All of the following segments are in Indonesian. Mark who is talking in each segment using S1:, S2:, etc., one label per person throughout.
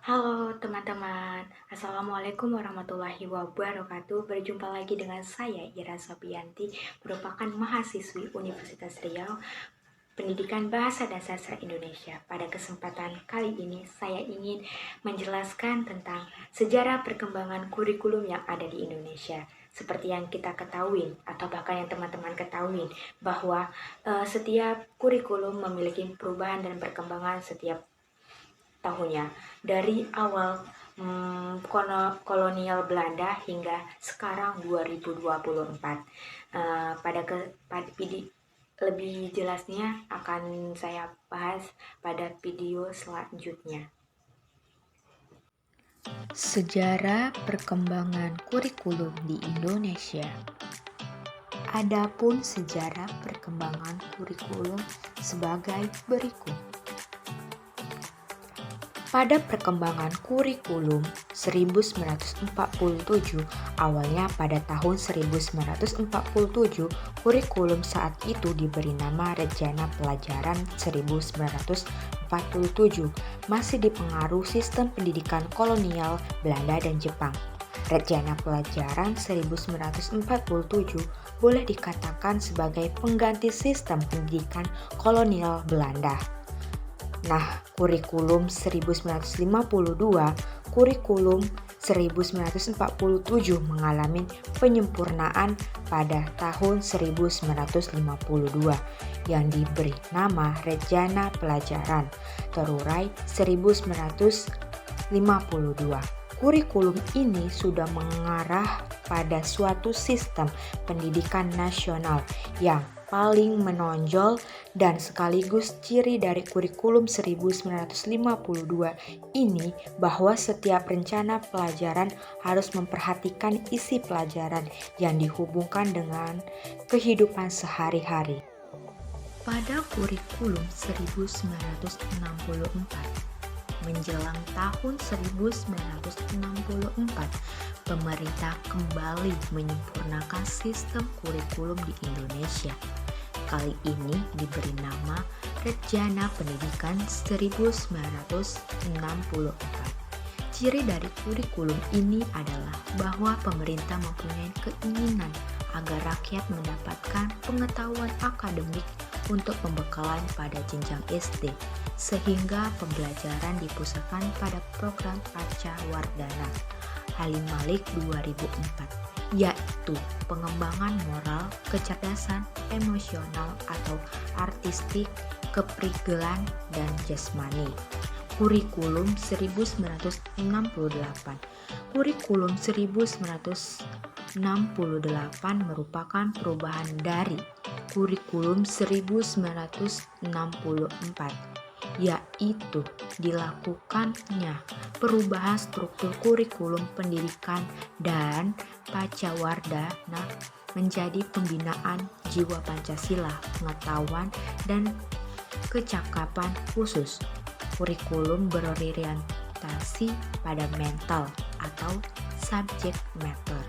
S1: Halo teman-teman, Assalamualaikum warahmatullahi wabarakatuh. Berjumpa lagi dengan saya Ira Sopianti, merupakan mahasiswi Universitas Riau, Pendidikan Bahasa dan Sastra Indonesia. Pada kesempatan kali ini saya ingin menjelaskan tentang sejarah perkembangan kurikulum yang ada di Indonesia. Seperti yang kita ketahui atau bahkan yang teman-teman ketahui bahwa setiap kurikulum memiliki perubahan dan perkembangan setiap tahunnya, dari awal kolonial Belanda hingga sekarang 2024. Lebih jelasnya akan saya bahas pada video selanjutnya.
S2: Sejarah perkembangan kurikulum di Indonesia. Adapun sejarah perkembangan kurikulum sebagai berikut. Pada perkembangan kurikulum 1947, awalnya pada tahun 1947, kurikulum saat itu diberi nama Rejana Pelajaran 1947, masih dipengaruhi sistem pendidikan kolonial Belanda dan Jepang. Rejana Pelajaran 1947 boleh dikatakan sebagai pengganti sistem pendidikan kolonial Belanda. Nah, kurikulum 1952, kurikulum 1947 mengalami penyempurnaan pada tahun 1952 yang diberi nama Rejana Pelajaran terurai 1952. Kurikulum ini sudah mengarah pada suatu sistem pendidikan nasional yang paling menonjol dan sekaligus ciri dari kurikulum 1952 ini bahwa setiap rencana pelajaran harus memperhatikan isi pelajaran yang dihubungkan dengan kehidupan sehari-hari. Pada kurikulum 1964, menjelang tahun 1964, pemerintah kembali menyempurnakan sistem kurikulum di Indonesia. Kali ini diberi nama Rejana Pendidikan 1964. Ciri dari kurikulum ini adalah bahwa pemerintah mempunyai keinginan agar rakyat mendapatkan pengetahuan akademik untuk pembekalan pada jenjang SD, sehingga pembelajaran dipusatkan pada program Paca Wardana Halim Malik 2004, yaitu pengembangan moral, kecerdasan emosional atau artistik, keprigelan, dan jasmani. Kurikulum 1968. Kurikulum 1968 merupakan perubahan dari kurikulum 1964, yaitu dilakukannya perubahan struktur kurikulum pendidikan dan Pacawardana menjadi pembinaan jiwa Pancasila, pengetahuan, dan kecakapan khusus. Kurikulum berorientasi pada mental atau subject matter.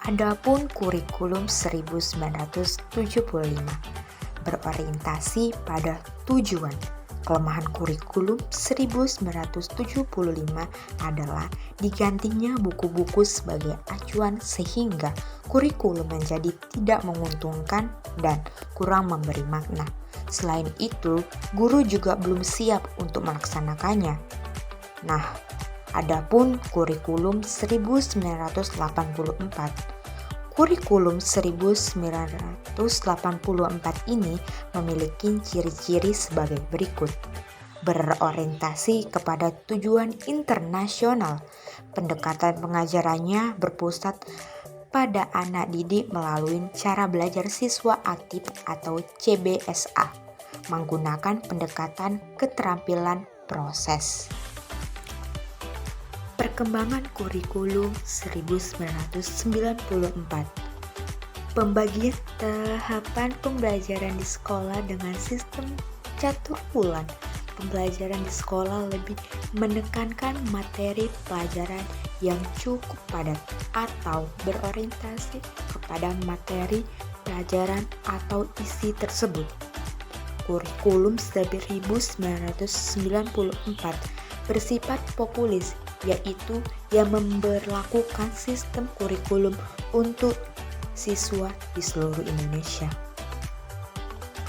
S2: Adapun kurikulum 1975 berorientasi pada tujuan. Kelemahan kurikulum 1975 adalah digantinya buku-buku sebagai acuan sehingga kurikulum menjadi tidak menguntungkan dan kurang memberi makna. Selain itu, guru juga belum siap untuk melaksanakannya. Nah, adapun kurikulum 1984. Kurikulum 1984 ini memiliki ciri-ciri sebagai berikut. Berorientasi kepada tujuan internasional. Pendekatan pengajarannya berpusat pada anak didik melalui cara belajar siswa aktif atau CBSA, menggunakan pendekatan keterampilan proses. Perkembangan kurikulum 1994. Pembagian tahapan pembelajaran di sekolah dengan sistem catur bulan. Pembelajaran di sekolah lebih menekankan materi pelajaran yang cukup padat atau berorientasi kepada materi pelajaran atau isi tersebut. Kurikulum 1994 bersifat populis, yaitu yang memberlakukan sistem kurikulum untuk siswa di seluruh Indonesia.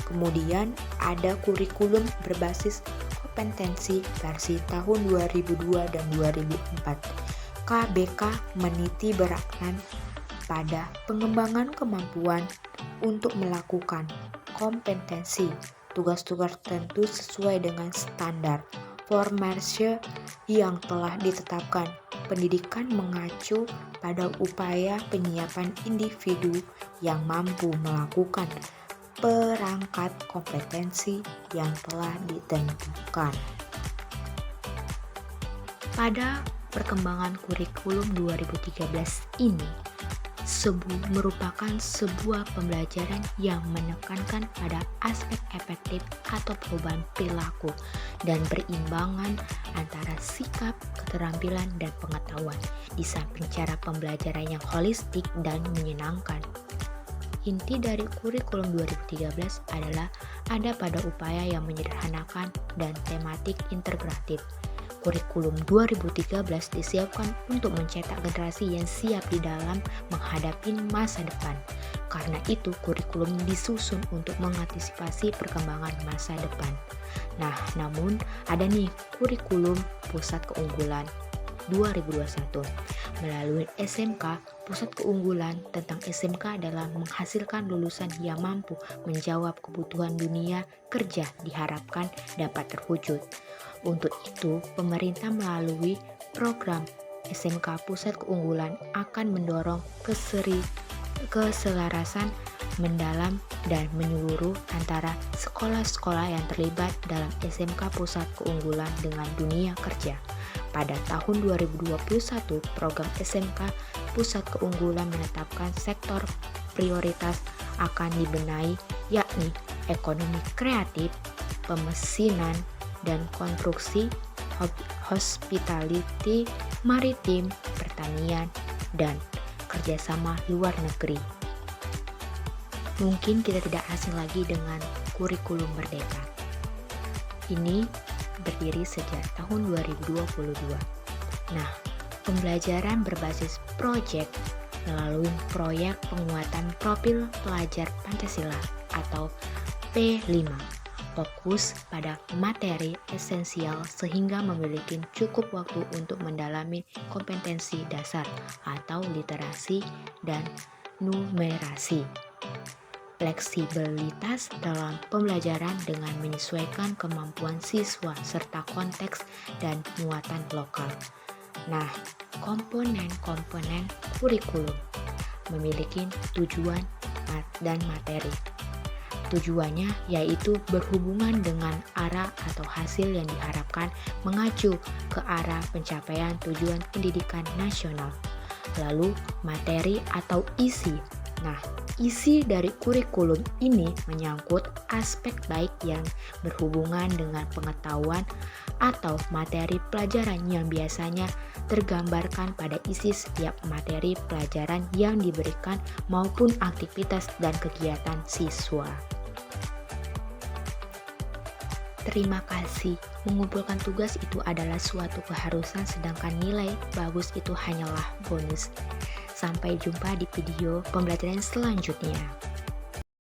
S2: Kemudian ada kurikulum berbasis kompetensi versi tahun 2002 dan 2004. KBK meniti beratkan pada pengembangan kemampuan untuk melakukan kompetensi tugas-tugas tertentu sesuai dengan standar formasi yang telah ditetapkan. Pendidikan mengacu pada upaya penyiapan individu yang mampu melakukan perangkat kompetensi yang telah ditentukan. Pada perkembangan kurikulum 2013 ini merupakan sebuah pembelajaran yang menekankan pada aspek efektif atau perubahan perilaku dan berimbangan antara sikap, keterampilan, dan pengetahuan di samping cara pembelajaran yang holistik dan menyenangkan. Inti dari kurikulum 2013 adalah ada pada upaya yang menyederhanakan dan tematik integratif. Kurikulum 2013 disiapkan untuk mencetak generasi yang siap di dalam menghadapi masa depan. Karena itu, kurikulum disusun untuk mengantisipasi perkembangan masa depan. Namun ada nih kurikulum pusat keunggulan 2021. Melalui SMK, pusat keunggulan tentang SMK adalah menghasilkan lulusan yang mampu menjawab kebutuhan dunia kerja diharapkan dapat terwujud. Untuk itu, pemerintah melalui program SMK Pusat Keunggulan akan mendorong keselarasan mendalam dan menyeluruh antara sekolah-sekolah yang terlibat dalam SMK Pusat Keunggulan dengan dunia kerja. Pada tahun 2021, program SMK Pusat Keunggulan menetapkan sektor prioritas akan dibenahi, yakni ekonomi kreatif, pemesinan, dan konstruksi, hospitality, maritim, pertanian, dan kerjasama luar negeri. Mungkin kita tidak asing lagi dengan kurikulum merdeka. Ini berdiri sejak tahun 2022. Pembelajaran berbasis proyek melalui proyek penguatan profil pelajar Pancasila atau P5. Fokus pada materi esensial sehingga memiliki cukup waktu untuk mendalami kompetensi dasar atau literasi dan numerasi. Fleksibilitas dalam pembelajaran dengan menyesuaikan kemampuan siswa serta konteks dan muatan lokal. Komponen-komponen kurikulum memiliki tujuan dan materi. Tujuannya yaitu berhubungan dengan arah atau hasil yang diharapkan mengacu ke arah pencapaian tujuan pendidikan nasional. Lalu materi atau isi. Isi dari kurikulum ini menyangkut aspek baik yang berhubungan dengan pengetahuan atau materi pelajaran yang biasanya tergambarkan pada isi setiap materi pelajaran yang diberikan maupun aktivitas dan kegiatan siswa. Terima kasih. Mengumpulkan tugas itu adalah suatu keharusan, sedangkan nilai bagus itu hanyalah bonus. Sampai jumpa di video pembelajaran selanjutnya.